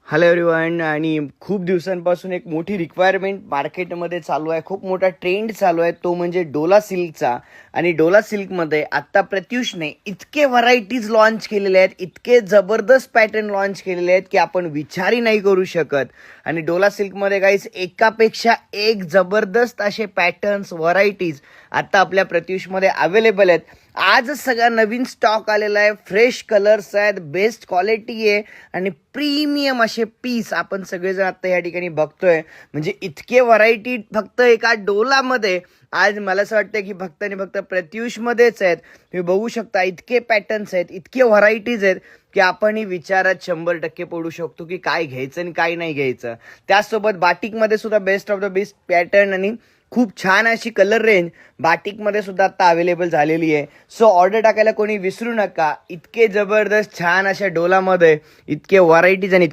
Hello everyone. आणि खूप दिवसांपासून एक मोठी रिक्वायरमेंट मार्केटमध्ये चालू आहे, खूप मोठा ट्रेंड चालू आहे, तो म्हणजे डोला सिल्कचा. आणि डोला सिल्कमध्ये आत्ता प्रत्युषने इतके व्हरायटीज लॉन्च केलेले आहेत, इतके जबरदस्त पॅटर्न लॉन्च केलेले आहेत की आपण विचारही नाही करू शकत. आणि डोला सिल्कमध्ये गाईस एकापेक्षा एक जबरदस्त असे पॅटर्न्स, व्हरायटीज आता आपल्या प्रत्युषमध्ये अवेलेबल आहेत. आजच सगळा नवीन स्टॉक आलेला आहे, फ्रेश कलर्स आहेत, बेस्ट क्वालिटी आहे आणि प्रीमियम असे पीस आपण सगळेजण आता या ठिकाणी बघतोय. म्हणजे इतके व्हरायटी फक्त एका डोलामध्ये आज मला असं वाटतं की फक्त आणि फक्त प्रत्युषमध्येच आहेत. तुम्ही बघू शकता इतके पॅटर्न्स आहेत, इतके व्हरायटीज आहेत की आपणही विचारात 100% पडू शकतो की काय घ्यायचं आणि काय नाही घ्यायचं. त्याचसोबत बाटिकमध्ये सुद्धा best of the best pattern आणि खूप छान अशी कलर रेंज बाटिकमध्ये सुद्धा आता अवेलेबल झालेली आहे. सो ऑर्डर टाकायला कोणी विसरू नका. इतके जबरदस्त छान अशा डोलामध्ये इतके व्हरायटीज आणि